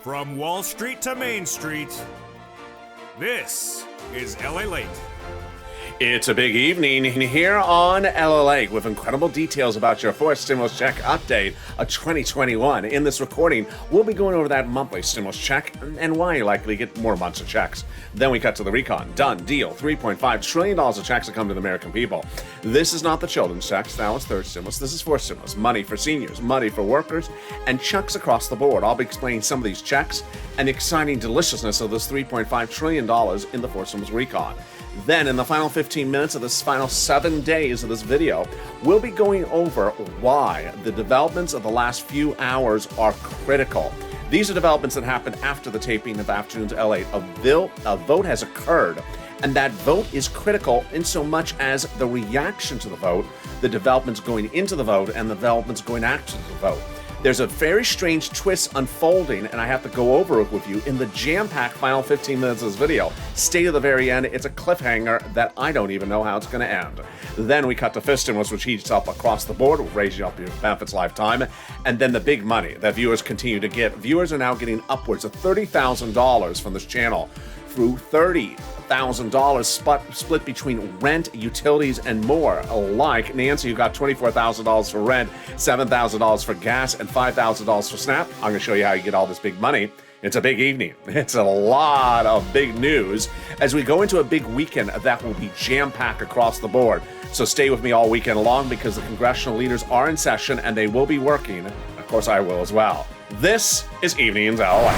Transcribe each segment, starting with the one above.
From Wall Street to Main Street, this is Lalate. It's a big evening here on Lalate with incredible details about your fourth stimulus check update of 2021. In this recording, we'll be going over that monthly stimulus check and why you're likely to get more months of checks. Then we cut to the recon. Done deal. $3.5 trillion of checks that come to the American people. This is not the children's checks. Now it's third stimulus. This is fourth stimulus. Money for seniors, money for workers, and checks across the board. I'll be explaining some of these checks and the exciting deliciousness of this $3.5 trillion in the fourth stimulus recon. Then, in the final 15 minutes of this final 7 days of this video, we'll be going over why the developments of the last few hours are critical. These are developments that happened after the taping of Afternoons LA. A vote has occurred, and that vote is critical in so much as the reaction to the vote, the developments going into the vote, and the developments going after the vote. There's a very strange twist unfolding, and I have to go over it with you in the jam-packed final 15 minutes of this video. Stay to the very end. It's a cliffhanger that I don't even know how it's going to end. Then we cut to fifth stimulus, which heats up across the board, raising up your benefits lifetime. And then the big money that viewers continue to get. Viewers are now getting upwards of $30,000 from this channel through $30,000 split between rent, utilities, and more. Like Nancy, who got $24,000 for rent, $7,000 for gas, and $5,000 for SNAP. I'm going to show you how you get all this big money. It's a big evening. It's a lot of big news as we go into a big weekend that will be jam-packed across the board. So stay with me all weekend long because the congressional leaders are in session and they will be working. Of course, I will as well. This is Evenings LA.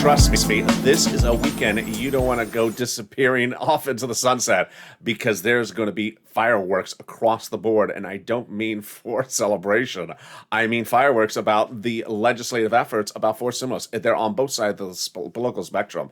Trust me, this is a weekend you don't want to go disappearing off into the sunset because there's going to be fireworks across the board, and I don't mean for celebration. I mean fireworks about the legislative efforts about fourth stimulus. They're on both sides of the political spectrum,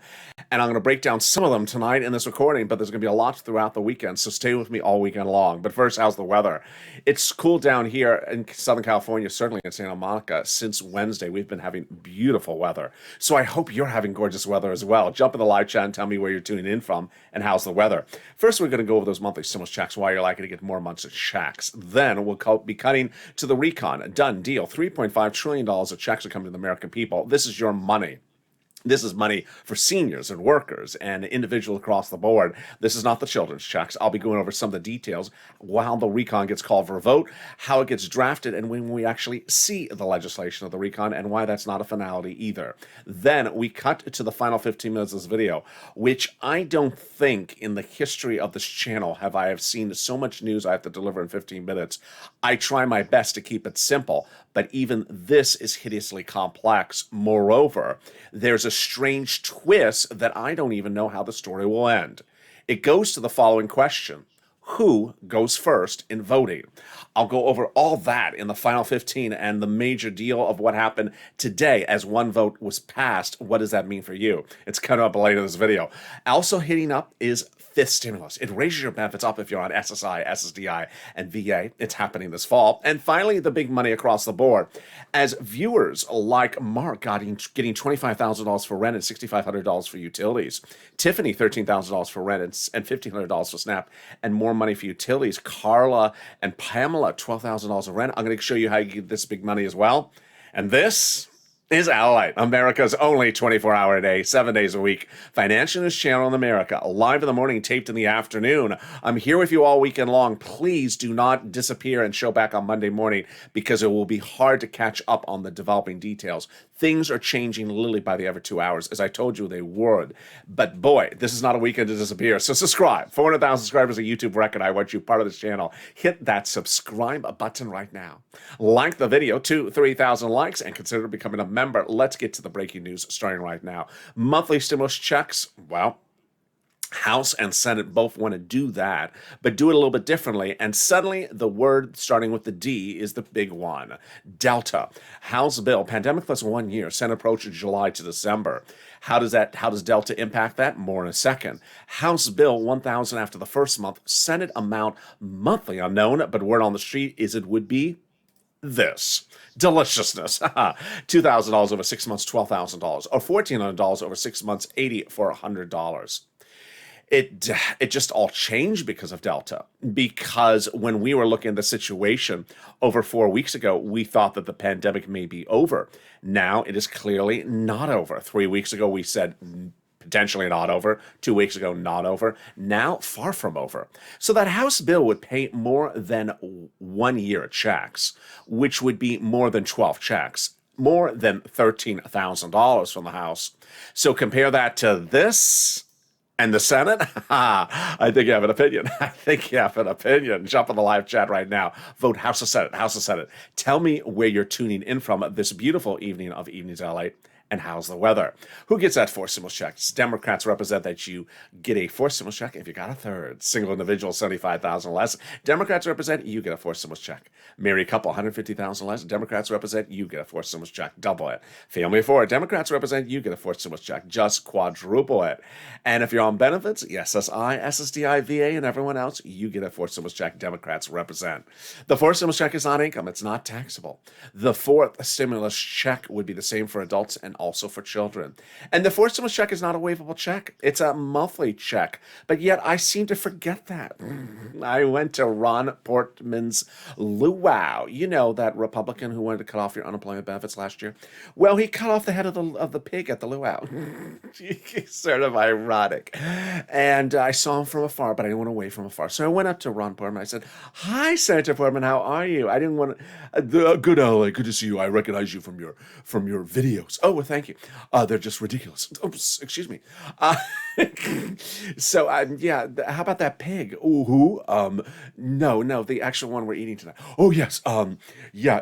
and I'm going to break down some of them tonight in this recording, but there's going to be a lot throughout the weekend, so stay with me all weekend long. But first, how's the weather? It's cooled down here in Southern California, certainly in Santa Monica. Since Wednesday, we've been having beautiful weather, so I hope you're having gorgeous weather as well. Jump in the live chat and tell me where you're tuning in from and how's the weather. First, we're going to go over those monthly stimulus checks, why you're likely to get more months of checks. Then we'll be cutting to the recon. Done deal. $3.5 trillion of checks are coming to the American people. This is your money. This is money for seniors and workers and individuals across the board. This is not the children's checks. I'll be going over some of the details while the recon gets called for a vote, how it gets drafted, and when we actually see the legislation of the recon and why that's not a finality either. Then we cut to the final 15 minutes of this video, which I don't think in the history of this channel have I seen so much news I have to deliver in 15 minutes. I try my best to keep it simple, but even this is hideously complex. Moreover, there's a strange twist that I don't even know how the story will end. It goes to the following question. Who goes first in voting? I'll go over all that in the final 15 and the major deal of what happened today as one vote was passed. What does that mean for you? It's coming up later in this video. Also hitting up is fifth stimulus. It raises your benefits up if you're on SSI, SSDI, and VA. It's happening this fall. And finally, the big money across the board. As viewers like Mark getting $25,000 for rent and $6,500 for utilities. Tiffany, $13,000 for rent and $1,500 for SNAP and more money for utilities. Carla and Pamela, $12,000 of rent. I'm going to show you how you get this big money as well. And this is Lalate, America's only 24-hour-a-day, 7 days a week financial news channel in America. Live in the morning, taped in the afternoon. I'm here with you all weekend long. Please do not disappear and show back on Monday morning because it will be hard to catch up on the developing details. Things are changing literally by the every 2 hours, as I told you they would. But boy, this is not a weekend to disappear. So subscribe. 400,000 subscribers, a YouTube record. I want you part of this channel. Hit that subscribe button right now. Like the video, 3,000 likes, and consider becoming a member. Let's get to the breaking news starting right now. Monthly stimulus checks, well, House and Senate both want to do that, but do it a little bit differently. And suddenly the word starting with the D is the big one. Delta. House bill, pandemic plus 1 year, Senate approach July to December. How does Delta impact that? More in a second. House Bill 1000 after the first month, Senate amount monthly unknown, but word on the street is it would be this. Deliciousness. $2,000 over 6 months, $12,000. Or $1,400 over 6 months, $80 for $100. It just all changed because of Delta. Because when we were looking at the situation over 4 weeks ago, we thought that the pandemic may be over. Now it is clearly not over. 3 weeks ago, we said potentially not over. 2 weeks ago, not over. Now, far from over. So that House bill would pay more than 1 year of checks, which would be more than 12 checks. More than $13,000 from the House. So compare that to this. And the Senate? I think you have an opinion. I think you have an opinion. Jump on the live chat right now. Vote House of Senate, House of Senate. Tell me where you're tuning in from this beautiful evening of Evenings LA. And how's the weather? Who gets that 4 stimulus checks? Democrats represent that you get a 4 stimulus check if you got a third. Single individual, 75,000 less. Democrats represent you get a 4 stimulus check. Married couple, 150,000 less. Democrats represent you get a 4 stimulus check. Double it. Family of 4. Democrats represent you get a 4 stimulus check. Just quadruple it. And if you're on benefits, SSI, SSDI, VA, and everyone else, you get a 4 stimulus check. Democrats represent. The 4 stimulus check is not income. It's not taxable. The 4th stimulus check would be the same for adults and also for children. And the 4th stimulus check is not a waivable check. It's a monthly check. But yet I seem to forget that. I went to Ron Portman's luau. You know, that Republican who wanted to cut off your unemployment benefits last year? Well, he cut off the head of the pig at the luau. Sort of ironic. And I saw him from afar, but I didn't want to wave from afar. So I went up to Ron Portman. I said, "Hi, Senator Portman, how are you?" I didn't want to... Good, LA. Good to see you. I recognize you from your videos. Oh, well, thank you. They're just ridiculous. Oops, excuse me. So, yeah, how about that pig? Ooh, who? No, the actual one we're eating tonight. Oh, yes. Yeah,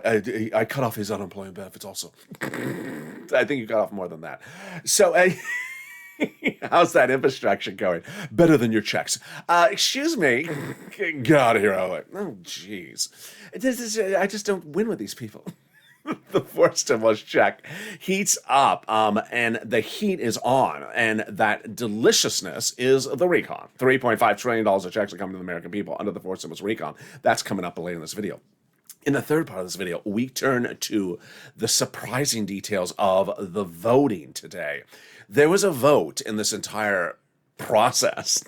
I cut off his unemployment benefits also. I think you cut off more than that. So, how's that infrastructure going? Better than your checks. Excuse me. Get out of here, Alec. Oh, jeez. I just don't win with these people. The 4th stimulus check heats up, and the heat is on, and that deliciousness is the recon. $3.5 trillion of checks are coming to the American people under the 4th stimulus recon. That's coming up later in this video. In the third part of this video, we turn to the surprising details of the voting today. There was a vote in this entire process,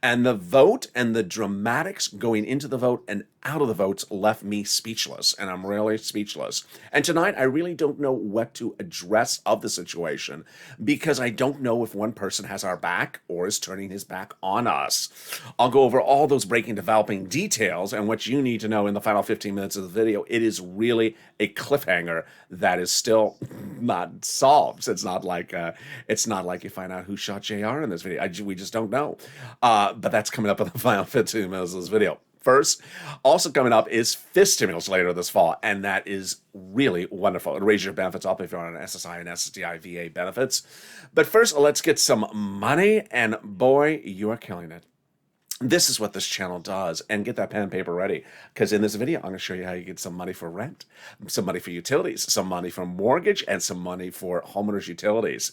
and the vote and the dramatics going into the vote and out of the votes left me speechless, and I'm really speechless. And tonight, I really don't know what to address of the situation because I don't know if one person has our back or is turning his back on us. I'll go over all those breaking, developing details and what you need to know in the final 15 minutes of the video. It is really a cliffhanger that is still not solved. It's not like you find out who shot JR in this video. We just don't know. But that's coming up in the final 15 minutes of this video. First, also coming up is fifth stimulus later this fall, and that is really wonderful. It'll raise your benefits up if you're on an SSI and SSDI VA benefits. But first, let's get some money, and boy, you are killing it. This is what this channel does, and get that pen and paper ready, because in this video, I'm going to show you how you get some money for rent, some money for utilities, some money for mortgage, and some money for homeowners' utilities.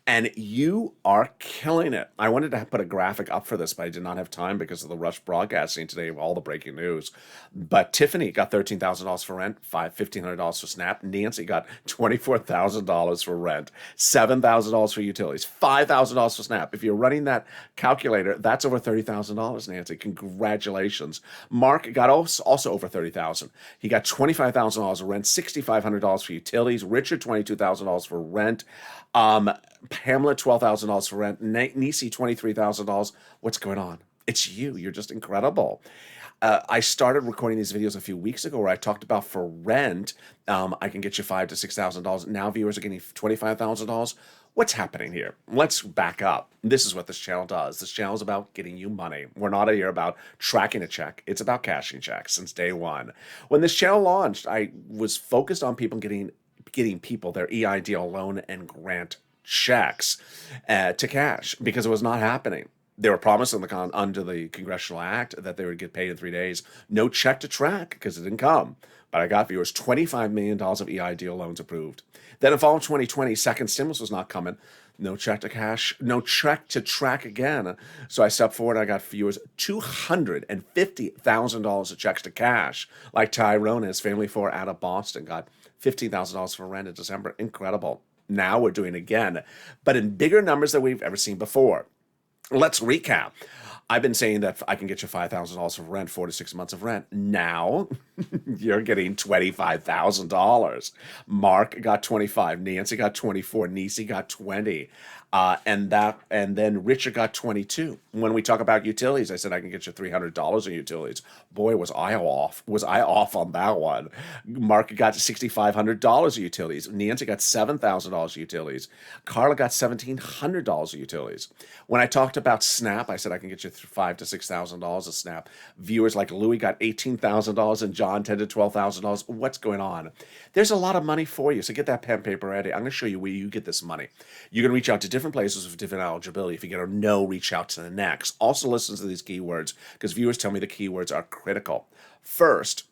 And you are killing it. I wanted to put a graphic up for this, but I did not have time because of the rush broadcasting today of all the breaking news. But Tiffany got $13,000 for rent, $1,500 for SNAP. Nancy got $24,000 for rent, $7,000 for utilities, $5,000 for SNAP. If you're running that calculator, that's over $30,000. Nancy, congratulations. Mark got also over $30,000. He got $25,000 of rent, $6,500 for utilities. Richard, $22,000 for rent. Pamela, $12,000 for rent. Nisi, $23,000. What's going on? It's you. You're just incredible. I started recording these videos a few weeks ago where I talked about for rent, I can get you $5,000 to $6,000. Now viewers are getting $25,000. What's happening here? Let's back up. This is what this channel does. This channel is about getting you money. We're not here about tracking a check. It's about cashing checks since day one. When this channel launched, I was focused on people getting people their EIDL loan and grant checks to cash because it was not happening. They were promised under the Congressional Act that they would get paid in 3 days. No check to track because it didn't come. But I got viewers $25 million of EIDL loans approved. Then in fall of 2020, second stimulus was not coming. No check to cash, no check to track again. So I stepped forward. I got viewers $250,000 of checks to cash, like Tyrone and his family four out of Boston got $15,000 for rent in December. Incredible. Now we're doing it again, but in bigger numbers than we've ever seen before. Let's recap. I've been saying that I can get you $5,000 of rent, 4 to 6 months of rent. Now you're getting $25,000. Mark got 25. Nancy got 24. Nisi got 20. And then Richard got 22. When we talk about utilities, I said I can get you $300 in utilities. Boy, was I off. Was I off on that one? Mark got $6,500 in utilities. Nancy got $7,000 in utilities. Carla got $1,700 in utilities. When I talked about SNAP, I said I can get you $5,000 to $6,000 of SNAP. Viewers like Louie got $18,000 and John $10,000 to $12,000. What's going on? There's a lot of money for you, so get that pen paper ready. I'm going to show you where you get this money. You're going to reach out to different places with different eligibility. If you get a no, reach out to the next. Also listen to these keywords because viewers tell me the keywords are critical. First,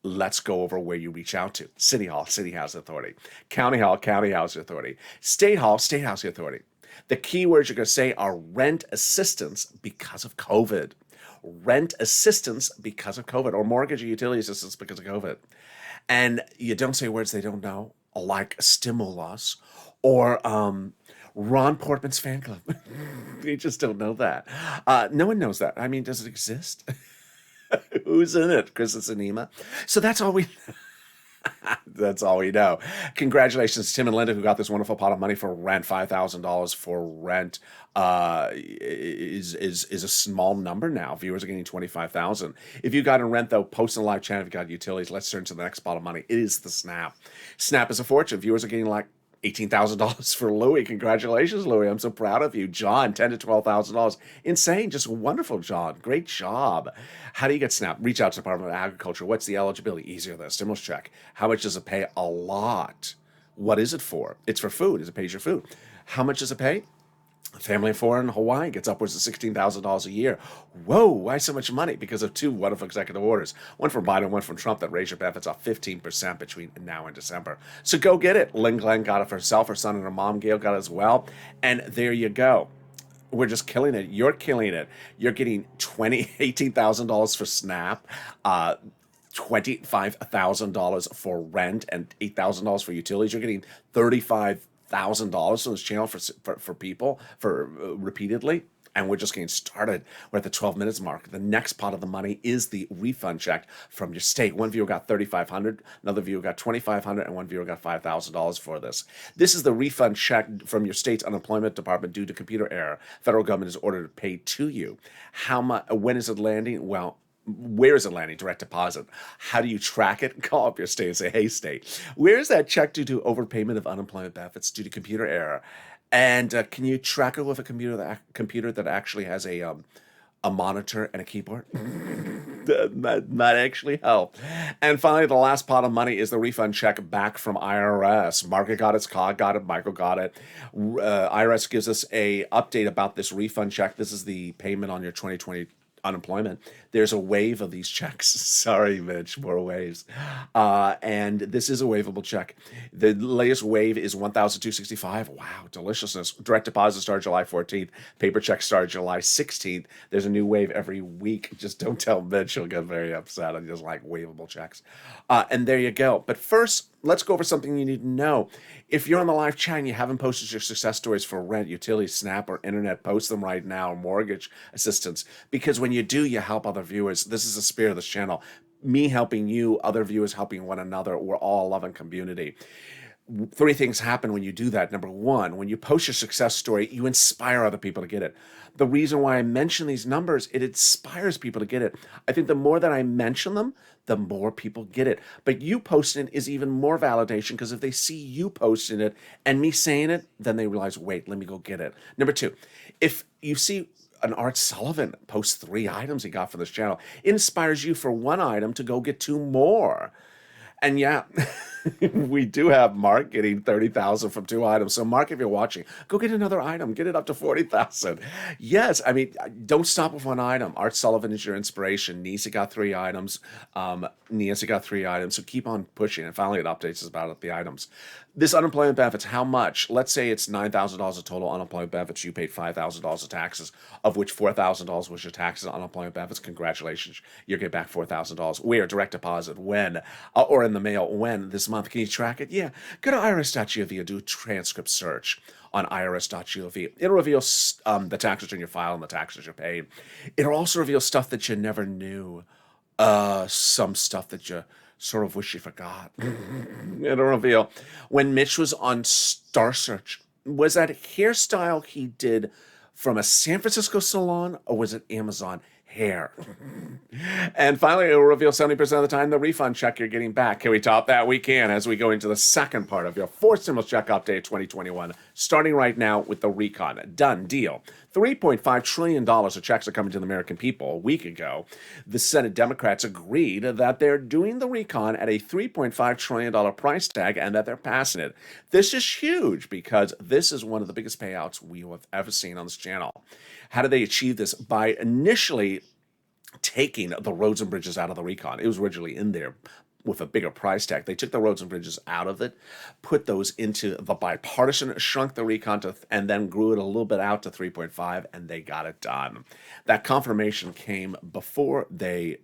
let's go over where you reach out to. City Hall, City Housing Authority. County Hall, County Housing Authority. State Hall, State Housing Authority. The keywords you're going to say are rent assistance because of COVID. Rent assistance because of COVID, or mortgage or utility assistance because of COVID. And you don't say words they don't know, like stimulus or Ron Portman's fan club. You just don't know that. No one knows that. I mean, does it exist? Who's in it? Chris Anima. So that's all we that's all we know. Congratulations to Tim and Linda who got this wonderful pot of money for rent. $5,000 for rent is a small number now. Viewers are getting $25,000. If you got in rent though, post in the live chat. If you got utilities, let's turn to the next pot of money. It is the SNAP. SNAP is a fortune. Viewers are getting like $18,000 for Louie. Congratulations, Louie. I'm so proud of you. John, $10,000 to $12,000. Insane. Just wonderful, John. Great job. How do you get SNAP? Reach out to the Department of Agriculture. What's the eligibility? Easier than a stimulus check. How much does it pay? A lot. What is it for? It's for food. It pays your food. How much does it pay? A family of four in Hawaii gets upwards of $16,000 a year. Whoa, why so much money? Because of two wonderful executive orders. One from Biden, one from Trump that raised your benefits off 15% between now and December. So go get it. Lynn Glenn got it for herself, her son, and her mom, Gail, got it as well. And there you go. We're just killing it. You're killing it. You're getting $18,000 for SNAP, $25,000 for rent, and $8,000 for utilities. You're getting $35,000 on this channel for people repeatedly, and we're just getting started. We're at the 12 minutes mark. The next pot of the money is the refund check from your state. One viewer got $3,500, another viewer got $2,500, and one viewer got $5,000 for this. This is the refund check from your state's unemployment department due to computer error. Federal government is ordered to pay to you. How much? When is it landing? Well, where is it landing? Direct deposit. How do you track it? Call up your state and say, hey, state, where is that check due to overpayment of unemployment benefits due to computer error? And can you track it with a computer that actually has a monitor and a keyboard? that might actually help. And finally, the last pot of money is the refund check back from IRS. Margaret got it, Scott got it, Michael got it. IRS gives us a update about this refund check. This is the payment on your 2020 unemployment. There's a wave of these checks. Sorry, Mitch, more waves. And this is a waivable check. The latest wave is $1,265. Wow, deliciousness. Direct deposit started July 14th. Paper check started July 16th. There's a new wave every week. Just don't tell Mitch. He'll get very upset. I just like waivable checks. And there you go. But first, let's go over something you need to know. If you're on the live chat and you haven't posted your success stories for rent, utilities, SNAP, or internet, post them right now, or mortgage assistance. Because when you do, you help other viewers. This is the spirit of this channel. Me helping you, other viewers helping one another. We're all a loving community. 3 things happen when you do that. Number 1, when you post your success story, you inspire other people to get it. The reason why I mention these numbers, it inspires people to get it. I think the more that I mention them, the more people get it. But you posting it is even more validation, because if they see you posting it and me saying it, then they realize, wait, let me go get it. Number 2, if you see an Art Sullivan post 3 items he got for this channel, it inspires you for 1 item to go get 2 more. And yeah, we do have Mark getting $30,000 from 2 items. So Mark, if you're watching, go get another item, get it up to $40,000. Yes, I mean, don't stop with 1 item. Art Sullivan is your inspiration. Nisa got 3 items. Nancy got 3 items. So keep on pushing. And finally, it updates us about the items. This unemployment benefits, how much? Let's say it's $9,000 of total unemployment benefits. You paid $5,000 of taxes, of which $4,000 was your taxes on unemployment benefits. Congratulations, you get back $4,000. Where? Direct deposit. When? Or in the mail. When? This month. Can you track it? Yeah. Go to irs.gov, do a transcript search on irs.gov. It'll reveal the tax return you file and the taxes you paid. It'll also reveal stuff that you never knew. Some stuff that you sort of wish you forgot. It'll reveal when Mitch was on Star Search, was that hairstyle he did from a San Francisco salon or was it Amazon hair? And finally, it will reveal 70% of the time the refund check you're getting back. Can we top that? We can, as we go into the second part of your fourth stimulus check update 2021, starting right now with the recon. Done deal. $3.5 trillion of checks are coming to the American people. A week ago, the Senate Democrats agreed that they're doing the recon at a $3.5 trillion price tag and that they're passing it. This is huge because this is one of the biggest payouts we have ever seen on this channel. How did they achieve this? By initially taking the roads and bridges out of the recon. It was originally in there with a bigger price tag. They took the roads and bridges out of it, put those into the bipartisan, shrunk the recon to, and then grew it a little bit out to 3.5, and they got it done. That confirmation came before they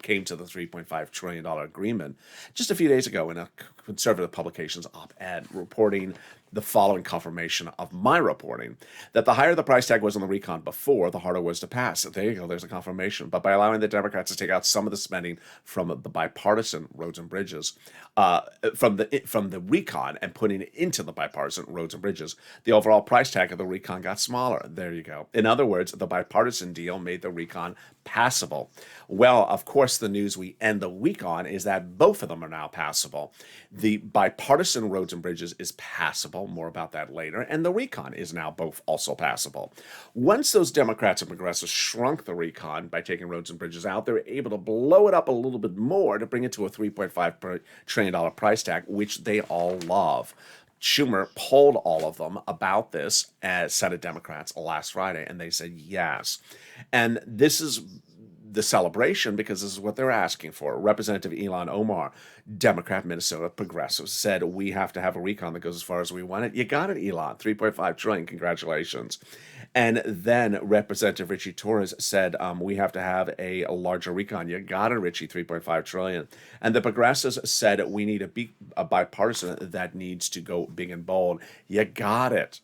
came to the $3.5 trillion agreement just a few days ago in a conservative publications op-ed reporting the following confirmation of my reporting, that the higher the price tag was on the recon before, the harder it was to pass. There you go, there's a confirmation. But by allowing the Democrats to take out some of the spending from the bipartisan roads and bridges, from the recon and putting it into the bipartisan roads and bridges, the overall price tag of the recon got smaller. There you go. In other words, the bipartisan deal made the recon passable. Well, of course, the news we end the week on is that both of them are now passable. The bipartisan roads and bridges is passable. More about that later. And the recon is now both also passable. Once those Democrats and progressives shrunk the recon by taking roads and bridges out, they were able to blow it up a little bit more to bring it to a $3.5 trillion price tag, which they all love. Schumer polled all of them about this as Senate Democrats last Friday, and they said yes. And this is the celebration because this is what they're asking for. Representative Ilhan Omar, Democrat, Minnesota, progressive, said we have to have a recon that goes as far as we want it. You got it, Elon. 3.5 trillion. Congratulations. And then Representative Richie Torres said we have to have a larger recon. You got it, Richie. 3.5 trillion. And the progressives said we need a bipartisan that needs to go big and bold. You got it.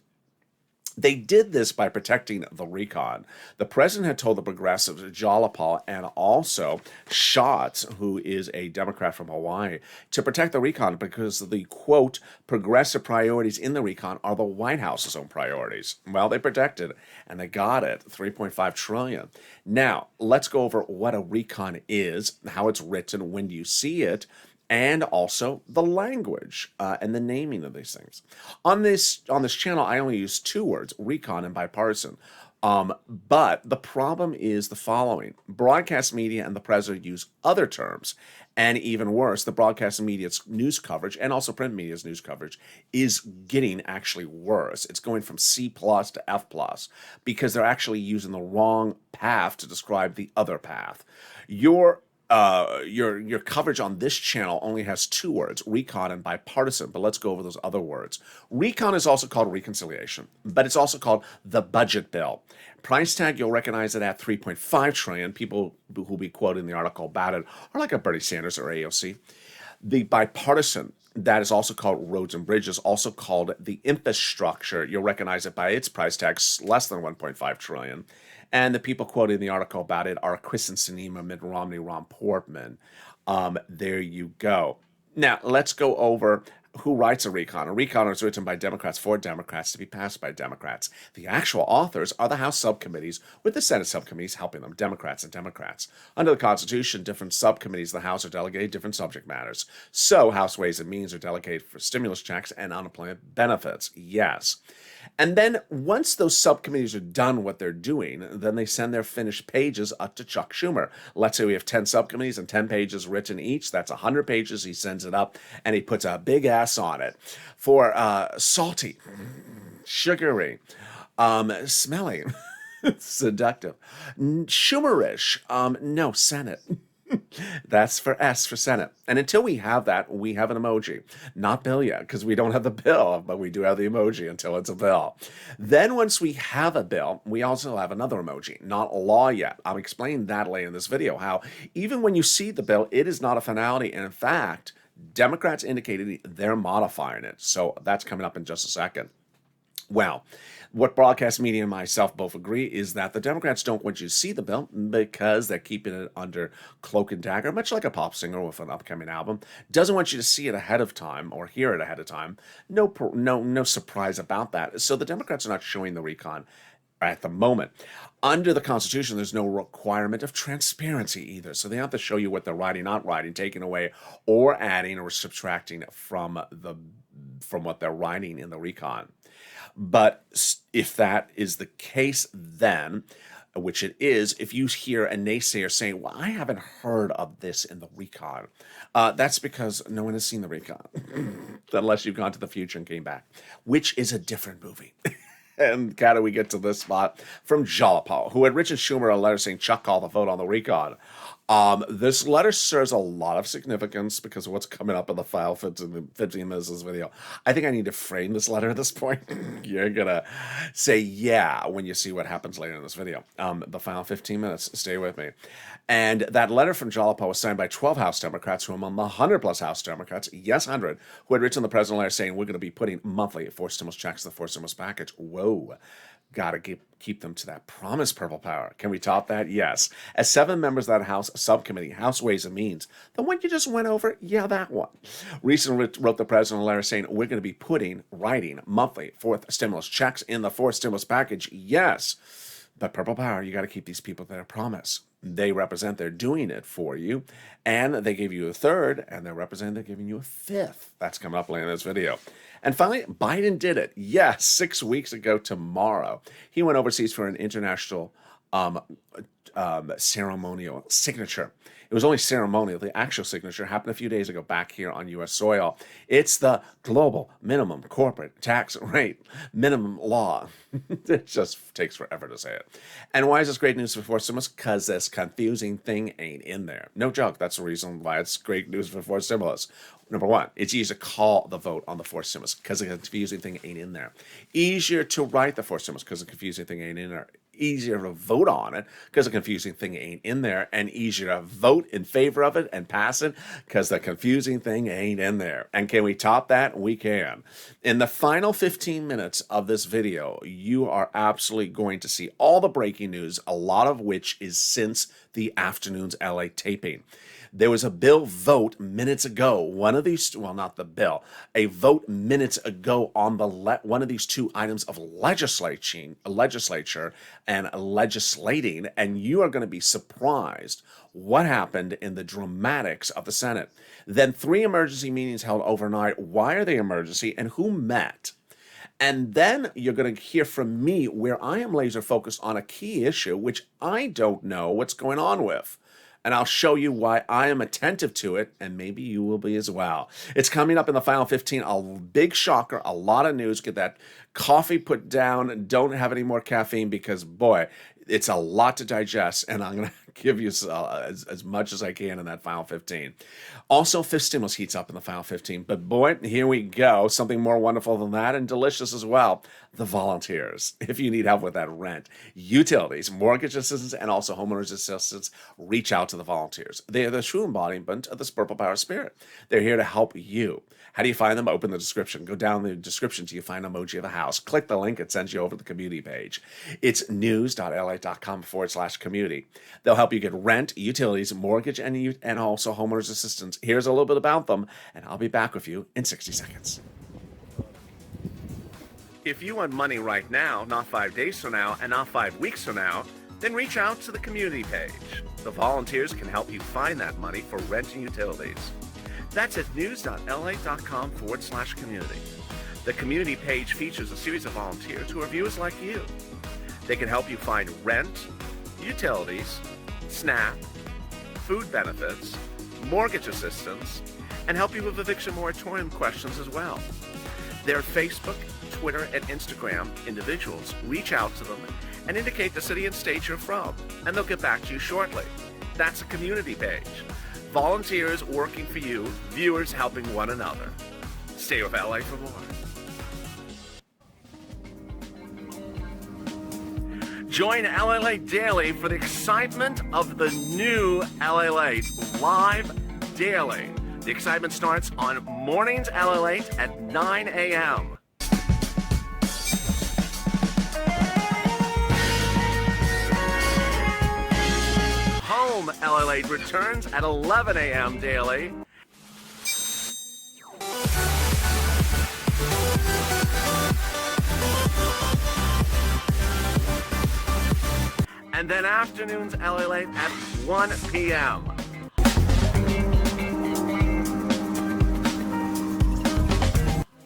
They did this by protecting the recon. The president had told the progressives, Jalapal, and also Schatz, who is a Democrat from Hawaii, to protect the recon because the, quote, progressive priorities in the recon are the White House's own priorities. Well, they protected it, and they got it, $3.5 trillion. Now, let's go over what a recon is, how it's written, when you see it, and also the language and the naming of these things. On this channel, I only use two words, recon and bipartisan. But the problem is the following. Broadcast media and the president use other terms. And even worse, the broadcast media's news coverage and also print media's news coverage is getting actually worse. It's going from C+ to F+ because they're actually using the wrong path to describe the other path. Your coverage on this channel only has two words, recon and bipartisan, but let's go over those other words. Recon is also called reconciliation, but it's also called the budget bill. Price tag, you'll recognize it at 3.5 trillion. People who will be quoted in the article about it are like a Bernie Sanders or AOC. The bipartisan, that is also called roads and bridges, also called the infrastructure. You'll recognize it by its price tag, less than 1.5 trillion. And the people quoted in the article about it are Kristen Sinema, Mitt Romney, Ron Portman. There you go. Now, let's go over who writes a recon. A recon is written by Democrats for Democrats to be passed by Democrats. The actual authors are the House subcommittees, with the Senate subcommittees helping them, Democrats and Democrats. Under the Constitution, different subcommittees of the House are delegated different subject matters. So, House Ways and Means are delegated for stimulus checks and unemployment benefits. Yes. And then once those subcommittees are done what they're doing, then they send their finished pages up to Chuck Schumer. Let's say we have 10 subcommittees and 10 pages written each. That's 100 pages. He sends it up and he puts a big ass on it for salty, sugary, smelly, seductive, Schumerish, no, Senate. That's for S for Senate. And until we have that, we have an emoji. Not bill yet, because we don't have the bill, but we do have the emoji until it's a bill. Then once we have a bill, we also have another emoji. Not a law yet. I'll explain that later in this video, how even when you see the bill, it is not a finality. And in fact, Democrats indicated they're modifying it. So that's coming up in just a second. Well, what broadcast media and myself both agree is that the Democrats don't want you to see the bill because they're keeping it under cloak and dagger, much like a pop singer with an upcoming album. Doesn't want you to see it ahead of time or hear it ahead of time. No surprise about that. So the Democrats are not showing the recon at the moment. Under the Constitution, there's no requirement of transparency either. So they have to show you what they're writing, not writing, taking away or adding or subtracting from what they're writing in the recon. But if that is the case, then, which it is, if you hear a naysayer saying, well, I haven't heard of this in the recon, that's because no one has seen the recon, unless you've gone to the future and came back, which is a different movie. And how do we get to this spot? From Jalapa, who had Richard Schumer a letter saying, Chuck called the vote on the recon. This letter serves a lot of significance because of what's coming up in the file 15 minutes of this video. I think I need to frame this letter at this point. You're going to say, yeah, when you see what happens later in this video. The final 15 minutes, stay with me. And that letter from Jalapa was signed by 12 House Democrats, who among the 100-plus House Democrats, yes, 100, who had written the president a letter saying, we're going to be putting monthly forced stimulus checks to the forced stimulus package. Whoa. Got to keep them to that promised purple power. Can we top that? Yes. As 7 members of that House subcommittee, House Ways and Means, the one you just went over, yeah, that one, recently wrote the president a letter saying, we're going to be writing monthly fourth stimulus checks in the fourth stimulus package. Yes. But purple power, you got to keep these people to their promise. They represent they're doing it for you, and they gave you a third, and they represent they're giving you a fifth. That's coming up later in this video. And finally, Biden did it. Yes, 6 weeks ago tomorrow. He went overseas for an international ceremonial signature. It was only ceremonial. The actual signature happened a few days ago back here on U.S. soil. It's the global minimum corporate tax rate, minimum law. It just takes forever to say it. And why is this great news for forced stimulus? Because this confusing thing ain't in there. No joke. That's the reason why it's great news for forced stimulus. Number one, it's easier to call the vote on the forced stimulus because the confusing thing ain't in there. Easier to write the forced stimulus because the confusing thing ain't in there. Easier to vote on it because the confusing thing ain't in there, and easier to vote in favor of it and pass it because the confusing thing ain't in there. And can we top that? We can. In the final 15 minutes of this video, you are absolutely going to see all the breaking news, a lot of which is since the afternoon's LA taping. There was a bill vote minutes ago. One of these, well, not the bill, a vote minutes ago on the one of these two items of legislature and legislating, and you are going to be surprised what happened in the dramatics of the Senate. Then 3 emergency meetings held overnight. Why are they emergency, and who met? And then you're going to hear from me where I am laser focused on a key issue, which I don't know what's going on with. And I'll show you why I am attentive to it, and maybe you will be as well. It's coming up in the final 15, a big shocker, a lot of news. Get that coffee put down. Don't have any more caffeine because, boy, it's a lot to digest, and I'm going to give you as much as I can in that final 15. Also, fifth stimulus heats up in the final 15. But, boy, here we go. Something more wonderful than that and delicious as well. The volunteers. If you need help with that rent, utilities, mortgage assistance, and also homeowners assistance, reach out to the volunteers. They are the true embodiment of this purple power spirit. They're here to help you. How do you find them? Open the description. Go down the description till you find emoji of the house. Click the link. It sends you over to the community page. It's news.lalate.com/community. They'll help you get rent, utilities, mortgage, and also homeowners assistance. Here's a little bit about them, and I'll be back with you in 60 seconds. If you want money right now, not 5 days from now, and not 5 weeks from now, then reach out to the community page. The volunteers can help you find that money for rent and utilities. That's at news.lalate.com/community. The community page features a series of volunteers who are viewers like you. They can help you find rent, utilities, SNAP, food benefits, mortgage assistance, and help you with eviction moratorium questions as well. Their Facebook, Twitter, and Instagram individuals reach out to them and indicate the city and state you're from, and they'll get back to you shortly. That's a community page. volunteers working for you, viewers helping one another. Stay with LA for more. Join Lalate Daily for the excitement of the new Lalate live daily. The excitement starts on mornings Lalate at 9 a.m. Home Lalate returns at 11 a.m. daily. And then afternoons Lalate at 1 p.m.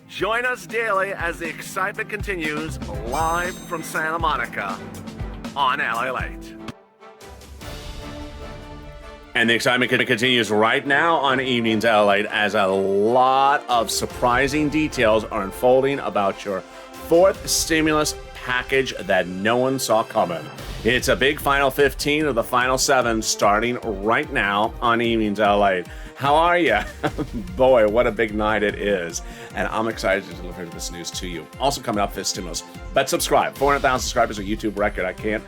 Join us daily as the excitement continues live from Santa Monica on Lalate. And the excitement continues right now on Evenings Lalate as a lot of surprising details are unfolding about your fourth stimulus package that no one saw coming. It's a big final 15 of the final 7 starting right now on Evenings Lalate. How are you? Boy, what a big night it is. And I'm excited to deliver this news to you. Also coming up, this stimulus. But subscribe. 400,000 subscribers, a YouTube record. I can't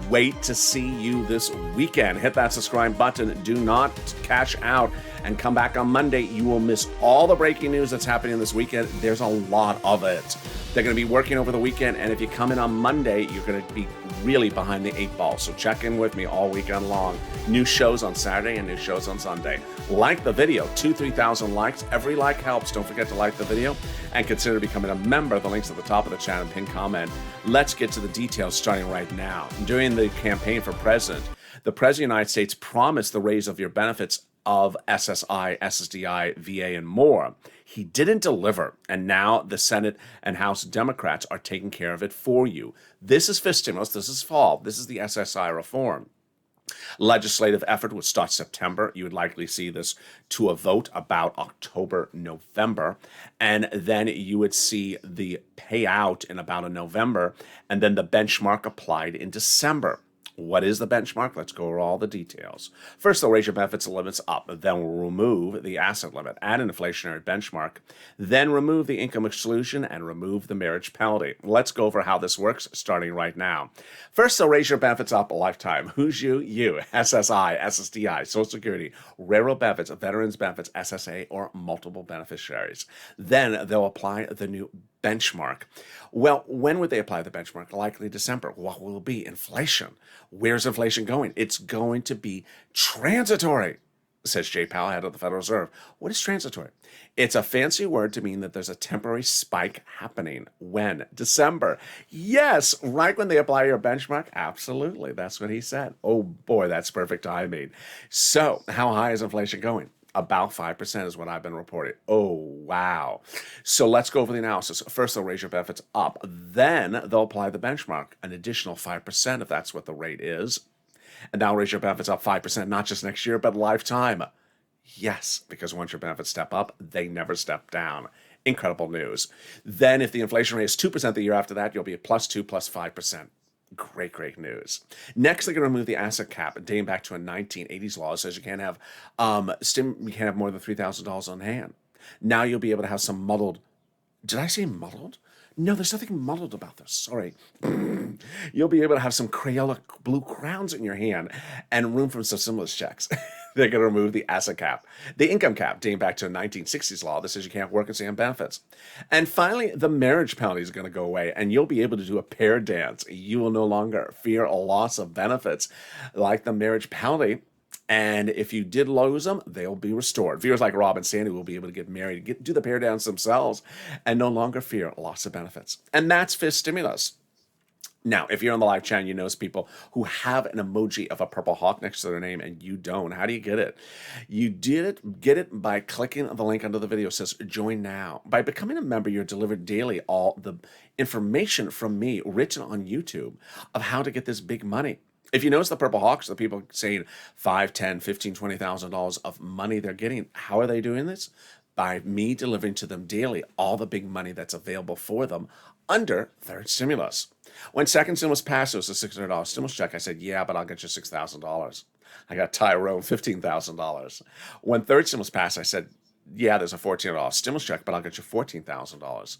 wait to see you this weekend. Hit that subscribe button. Do not cash out and come back on Monday. You will miss all the breaking news that's happening this weekend. There's a lot of it. They're going to be working over the weekend, and if you come in on Monday, you're going to be really behind the 8 ball. So check in with me all weekend long. New shows on Saturday and new shows on Sunday. Like the video, 2,000-3,000 likes. Every like helps. Don't forget to like the video and consider becoming a member. The link's at the top of the channel and pin comment. Let's get to the details starting right now. During the campaign for president, the President of the United States promised the raise of your benefits of SSI, SSDI, VA, and more. He didn't deliver, and now the Senate and House Democrats are taking care of it for you. This is fifth stimulus. This is fall. This is the SSI reform. Legislative effort would start September. You would likely see this to a vote about October, November. And then you would see the payout in about a November, and then the benchmark applied in December. What is the benchmark? Let's go over all the details. First, they'll raise your benefits limits up. Then we'll remove the asset limit, add an inflationary benchmark, then remove the income exclusion and remove the marriage penalty. Let's go over how this works starting right now. First, they'll raise your benefits up a lifetime. Who's you? You. SSI, SSDI, Social Security, railroad benefits, veterans benefits, SSA, or multiple beneficiaries. Then they'll apply the new benchmark. Well, when would they apply the benchmark? Likely December. What will it be? Inflation. Where's inflation going? It's going to be transitory, says Jay Powell, head of the Federal Reserve. What is transitory? It's a fancy word to mean that there's a temporary spike happening. When? December. Yes, right when they apply your benchmark? Absolutely. That's what he said. Oh boy, that's perfect timing. So, how high is inflation going? About 5% is what I've been reporting. Oh, wow. So let's go over the analysis. First, they'll raise your benefits up. Then they'll apply the benchmark, an additional 5% if that's what the rate is. And that'll raise your benefits up 5%, not just next year, but lifetime. Yes, because once your benefits step up, they never step down. Incredible news. Then if the inflation rate is 2% the year after that, you'll be at plus 2, plus 5%. Great, great news. Next, they're going to remove the asset cap, dating back to a 1980s law that says you can't have more than $3,000 on hand. Now you'll be able to have some muddled. Did I say muddled? No, there's nothing muddled about this. Sorry. You'll be able to have some Crayola blue crowns in your hand and room for some stimulus checks. They're going to remove the asset cap. The income cap, dating back to a 1960s law that says you can't work and stay on benefits. And finally, the marriage penalty is going to go away, and you'll be able to do a pair dance. You will no longer fear a loss of benefits like the marriage penalty. And if you did lose them, they'll be restored. Viewers like Rob and Sandy will be able to get married, do the pair dance themselves, and no longer fear loss of benefits. And that's fifth stimulus. Now, if you're on the live channel, you notice people who have an emoji of a purple hawk next to their name and you don't. How do you get it? You get it by clicking the link under the video. It says join now. By becoming a member, you're delivered daily all the information from me written on YouTube of how to get this big money. If you notice the purple hawks, the people saying $5, $10, $15, $20,000 of money they're getting, how are they doing this? By me delivering to them daily all the big money that's available for them under third stimulus. When second stimulus passed, it was a $600 stimulus check. I said, yeah, but I'll get you $6,000. I got Tyrone $15,000. When third stimulus passed, I said, yeah, there's a $1,400 stimulus check, but I'll get you $14,000.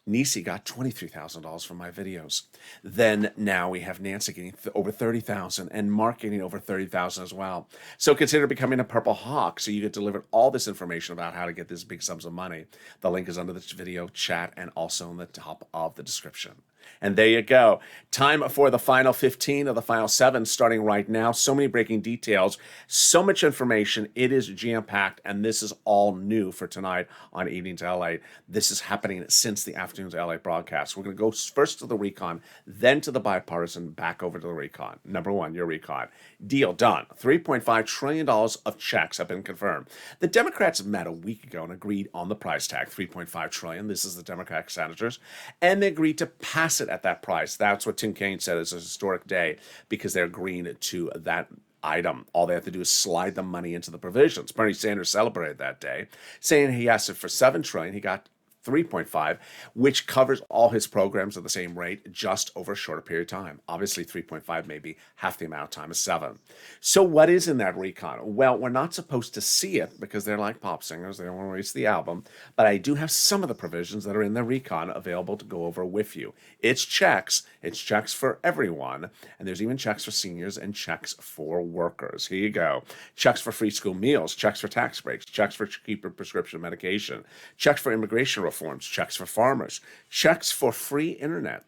Nisi got $23,000 from my videos. Then now we have Nancy getting over 30,000 and Mark getting over 30,000 as well. So consider becoming a Purple Hawk so you get delivered all this information about how to get these big sums of money. The link is under this video chat and also in the top of the description. And there you go. Time for the final 15 of the final 7 starting right now. So many breaking details, so much information. It is jam-packed, and this is all new for tonight on Evenings LA. This is happening since the Afternoons LA broadcast. We're going to go first to the recon, then to the bipartisan, back over to the recon. Number 1, your recon. Deal done. $3.5 trillion of checks have been confirmed. The Democrats met a week ago and agreed on the price tag, $3.5 trillion. This is the Democratic senators. And they agreed to pass it at that price. That's what Tim Kaine said is a historic day because they're agreeing to that item. All they have to do is slide the money into the provisions. Bernie Sanders celebrated that day, saying he asked it for $7 trillion. He got 3.5, which covers all his programs at the same rate, just over a shorter period of time. Obviously, 3.5 may be half the amount of time as 7. So what is in that recon? Well, we're not supposed to see it because they're like pop singers. They don't want to release the album. But I do have some of the provisions that are in the recon available to go over with you. It's checks. It's checks for everyone. And there's even checks for seniors and checks for workers. Here you go. Checks for free school meals, checks for tax breaks, checks for cheaper prescription medication, checks for immigration reforms, checks for farmers, checks for free internet.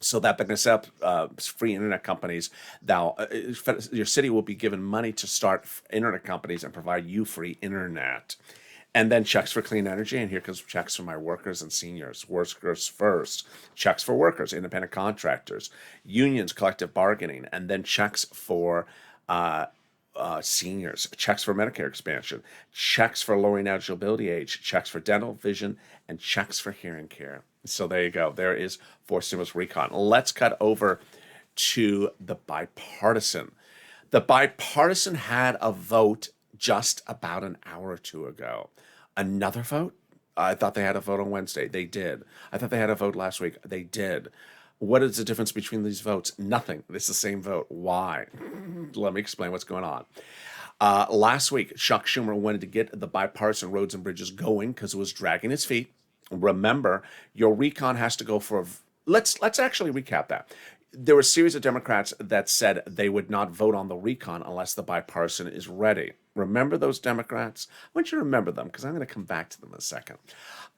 So that they can set up free internet companies. Now, your city will be given money to start internet companies and provide you free internet. And then checks for clean energy. And here comes checks for my workers and seniors. Workers first. Checks for workers, independent contractors, unions, collective bargaining. And then checks for seniors, checks for Medicare expansion, checks for lowering eligibility age, checks for dental, vision, and checks for hearing care. So there you go. There is for stimulus recon. Let's cut over to the bipartisan. The bipartisan had a vote just about an hour or two ago. Another vote? I thought they had a vote on Wednesday. They did. I thought they had a vote last week. They did. What is the difference between these votes? Nothing. It's the same vote. Why? Let me explain what's going on. Last week, Chuck Schumer wanted to get the bipartisan roads and bridges going because it was dragging its feet. Remember, your recon has to go for. Let's actually recap that. There were a series of Democrats that said they would not vote on the recon unless the bipartisan is ready. Remember those Democrats? I want you to remember them because I'm going to come back to them in a second.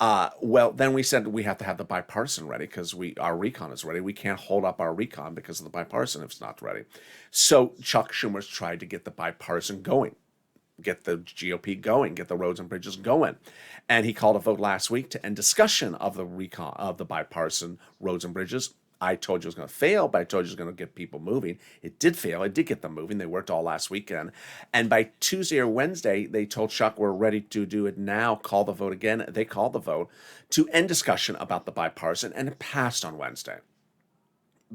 Well, then we said we have to have the bipartisan ready because our recon is ready. We can't hold up our recon because of the bipartisan if it's not ready. So Chuck Schumer's tried to get the bipartisan going, get the GOP going, get the roads and bridges going. And he called a vote last week to end discussion of the recon of the bipartisan roads and bridges. I told you it was going to fail, but I told you it was going to get people moving. It did fail. It did get them moving. They worked all last weekend. And by Tuesday or Wednesday, they told Chuck, we're ready to do it now. Call the vote again. They called the vote to end discussion about the bipartisan, and it passed on Wednesday.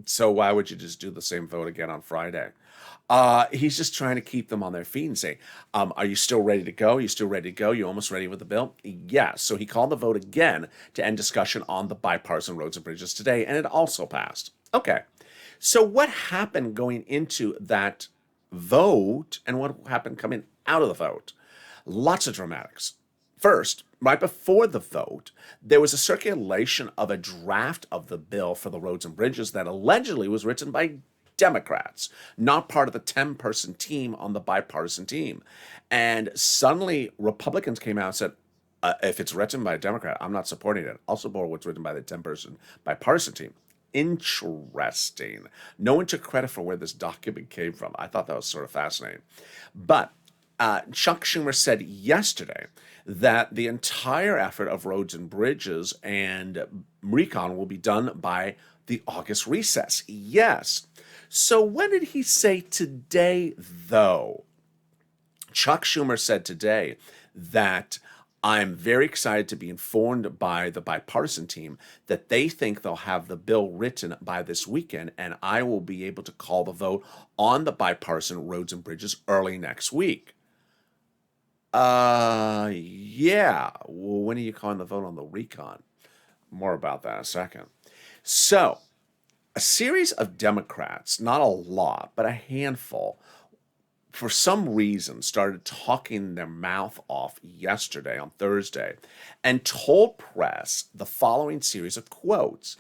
So why would you just do the same vote again on Friday? He's just trying to keep them on their feet and say, are you still ready to go? You still ready to go? You almost ready with the bill? Yes. So he called the vote again to end discussion on the bipartisan roads and bridges today, and it also passed. Okay. So what happened going into that vote and what happened coming out of the vote? Lots of dramatics. First, right before the vote, there was a circulation of a draft of the bill for the roads and bridges that allegedly was written by Democrats, not part of the 10-person team on the bipartisan team. And suddenly Republicans came out and said, if it's written by a Democrat, I'm not supporting it. I'll support what's written by the 10-person bipartisan team. Interesting. No one took credit for where this document came from. I thought that was sort of fascinating. But Chuck Schumer said yesterday that the entire effort of roads and bridges and recon will be done by the August recess. Yes. So what did he say today, though? Chuck Schumer said today that I'm very excited to be informed by the bipartisan team that they think they'll have the bill written by this weekend, and I will be able to call the vote on the bipartisan roads and bridges early next week. Yeah. Well, when are you calling the vote on the recon? More about that in a second. So, a series of Democrats, not a lot, but a handful, for some reason, started talking their mouth off yesterday on Thursday and told press the following series of quotes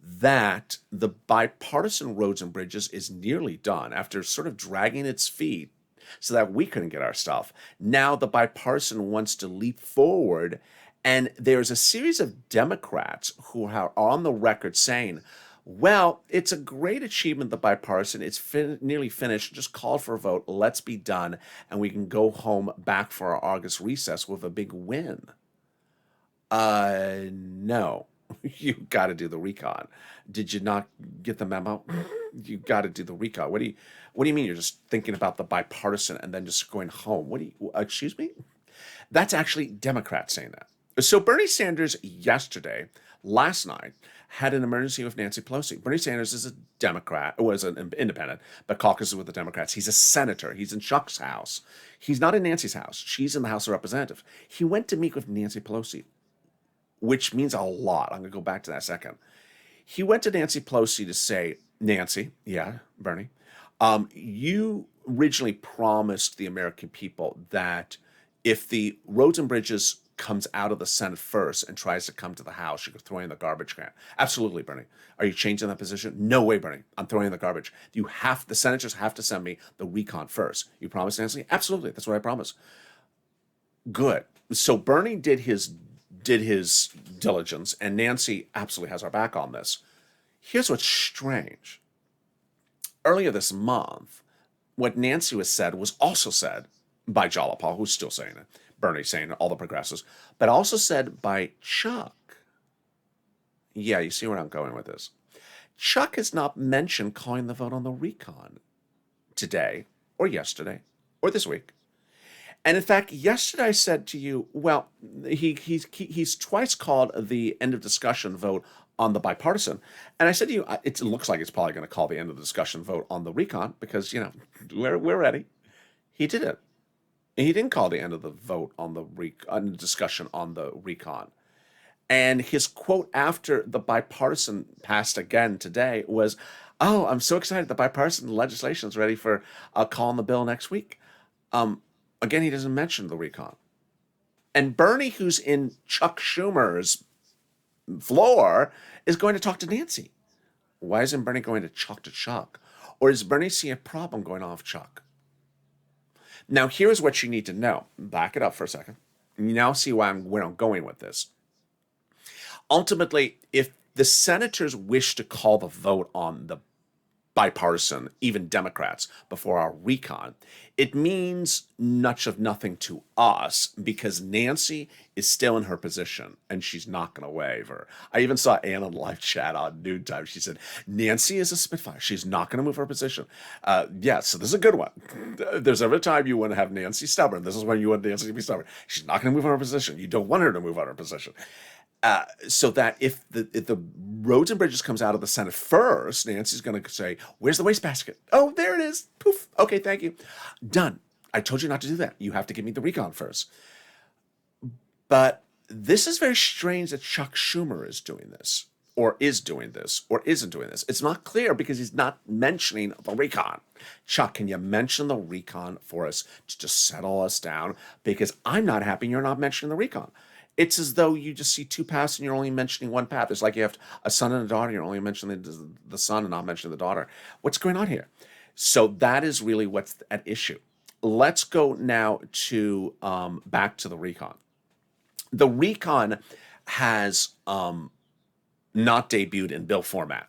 that the bipartisan roads and bridges is nearly done after sort of dragging its feet so that we couldn't get our stuff. Now the bipartisan wants to leap forward, and there's a series of Democrats who are on the record saying, well, it's a great achievement, the bipartisan. It's nearly finished. Just call for a vote. Let's be done. And we can go home back for our August recess with a big win. No. You got to do the recon. Did you not get the memo? You got to do the recon. What do you mean you're just thinking about the bipartisan and then just going home? Excuse me? That's actually Democrats saying that. So Bernie Sanders last night, had an emergency with Nancy Pelosi. Bernie Sanders is a Democrat, was an independent, but caucuses with the Democrats. He's a senator. He's in Chuck's house. He's not in Nancy's house. She's in the House of Representatives. He went to meet with Nancy Pelosi, which means a lot. I'm going to go back to that in a second. He went to Nancy Pelosi to say, Nancy, yeah, Bernie, you originally promised the American people that if the roads and bridges comes out of the Senate first and tries to come to the House, you could throw in the garbage can. Absolutely, Bernie. Are you changing that position? No way, Bernie. I'm throwing in the garbage. The senators have to send me the recon first. You promised, Nancy? Absolutely. That's what I promised. Good. So Bernie did his diligence, and Nancy absolutely has our back on this. Here's what's strange. Earlier this month, what Nancy was also said by Jalapal, who's still saying it, Bernie saying it, all the progressives, but also said by Chuck. Yeah, you see where I'm going with this. Chuck has not mentioned calling the vote on the recon today or yesterday or this week. And in fact, yesterday I said to you, well, he's twice called the end of discussion vote on the bipartisan. And I said to you, it looks like it's probably going to call the end of the discussion vote on the recon because, we're ready. He did it. He didn't call the end of the vote on the discussion on the recon. And his quote after the bipartisan passed again today was, oh, I'm so excited. The bipartisan legislation is ready for a call on the bill next week. Again, he doesn't mention the recon. And Bernie, who's in Chuck Schumer's floor, is going to talk to Nancy. Why isn't Bernie going to Chuck? Or does Bernie see a problem going off Chuck? Now, here's what you need to know. Back it up for a second. You now see where I'm going with this. Ultimately, if the senators wish to call the vote on the bipartisan, even Democrats, before our recon, it means much of nothing to us because Nancy is still in her position and she's not going to waver. I even saw Ann on live chat on noontime. She said, Nancy is a Spitfire. She's not going to move her position. Yeah, so this is a good one. There's every time you want to have Nancy stubborn. This is when you want Nancy to be stubborn. She's not going to move on her position. You don't want her to move on her position. So that if the roads and bridges comes out of the Senate first, Nancy's going to say, where's the wastebasket? Oh, there it is. Poof. Okay, thank you. Done. I told you not to do that. You have to give me the recon first. But this is very strange that Chuck Schumer is doing this, or isn't doing this. It's not clear because he's not mentioning the recon. Chuck, can you mention the recon for us to just settle us down? Because I'm not happy you're not mentioning the recon. It's as though you just see two paths and you're only mentioning one path. It's like you have a son and a daughter. You're only mentioning the son and not mentioning the daughter. What's going on here? So that is really what's at issue. Let's go now to back to the recon. The recon has not debuted in bill format.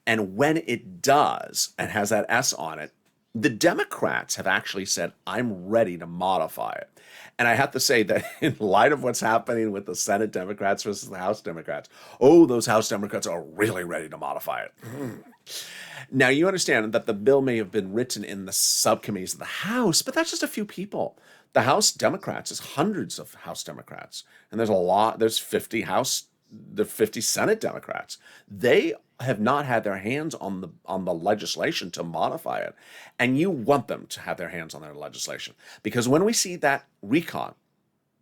And when it does and has that S on it, the Democrats have actually said, I'm ready to modify it. And I have to say that in light of what's happening with the Senate Democrats versus the House Democrats, those House Democrats are really ready to modify it. Now, you understand that the bill may have been written in the subcommittees of the House, but that's just a few people. The House Democrats is hundreds of House Democrats. And there's 50 Senate Democrats. They have not had their hands on the legislation to modify it. And you want them to have their hands on their legislation. Because when we see that recon,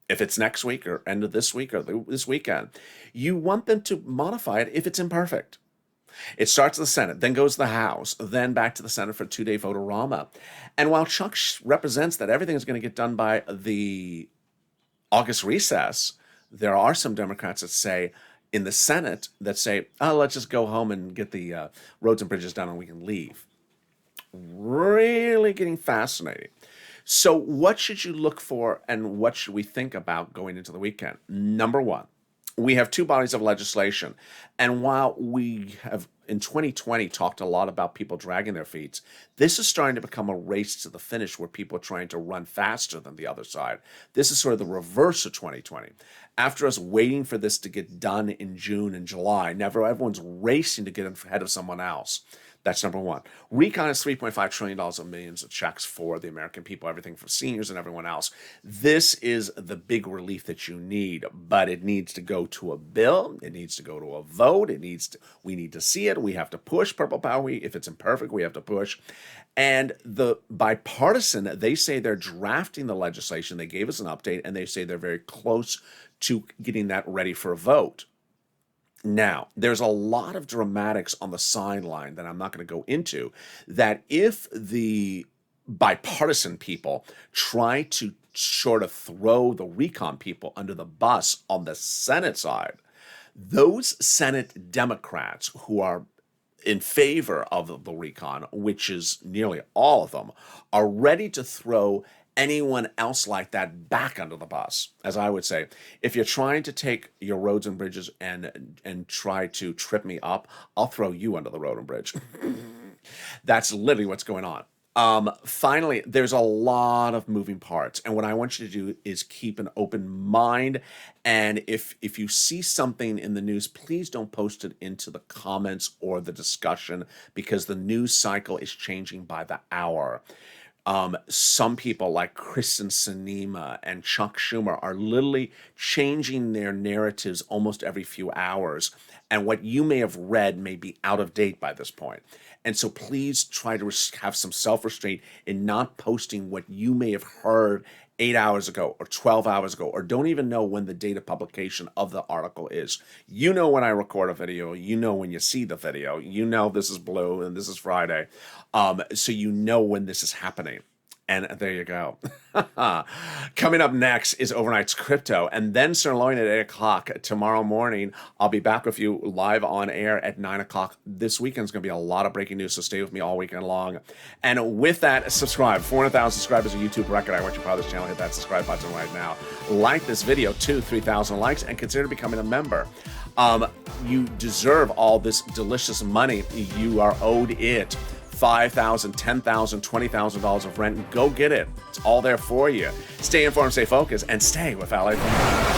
if it's next week or end of this week or this weekend, you want them to modify it if it's imperfect. It starts in the Senate, then goes to the House, then back to the Senate for a 2-day vote-a-rama. And while Chuck represents that everything is going to get done by the August recess, there are some Democrats that say in the Senate that say, oh, let's just go home and get the roads and bridges done and we can leave. Really getting fascinating. So what should you look for and what should we think about going into the weekend? Number one, we have 2 bodies of legislation. And while we have in 2020 talked a lot about people dragging their feet, this is starting to become a race to the finish where people are trying to run faster than the other side. This is sort of the reverse of 2020. After us waiting for this to get done in June and July, now everyone's racing to get ahead of someone else. That's number one. Recon is $3.5 trillion of millions of checks for the American people, everything for seniors and everyone else. This is the big relief that you need, but it needs to go to a bill. It needs to go to a vote. We need to see it. We have to push Purple Power. If it's imperfect, we have to push. And the bipartisan, they say they're drafting the legislation. They gave us an update, and they say they're very close to getting that ready for a vote. Now, there's a lot of dramatics on the sideline that I'm not going to go into, that if the bipartisan people try to sort of throw the recon people under the bus on the Senate side, those Senate Democrats who are in favor of the recon, which is nearly all of them, are ready to throw anyone else like that back under the bus. As I would say, if you're trying to take your roads and bridges and try to trip me up, I'll throw you under the road and bridge. That's literally what's going on. Finally, there's a lot of moving parts, and what I want you to do is keep an open mind. And if you see something in the news, please don't post it into the comments or the discussion, because the news cycle is changing by the hour. Some people like Kristen Sinema and Chuck Schumer are literally changing their narratives almost every few hours. And what you may have read may be out of date by this point. And so please try to have some self-restraint in not posting what you may have heard 8 hours ago or 12 hours ago, or don't even know when the date of publication of the article is. You know when I record a video, you know when you see the video, you know this is blue and this is Friday. So you know when this is happening. And there you go. Coming up next is Overnight's Crypto, and then Sirloin at 8 o'clock tomorrow morning. I'll be back with you live on air at 9 o'clock. This weekend's going to be a lot of breaking news, so stay with me all weekend long. And with that, subscribe. 400,000 subscribers, a YouTube record. I want you to follow this channel. Hit that subscribe button right now. Like this video, 3,000 likes, and consider becoming a member. You deserve all this delicious money. You are owed it. $5,000, $10,000, $20,000 of rent. Go get it. It's all there for you. Stay informed, stay focused, and stay with Lalate.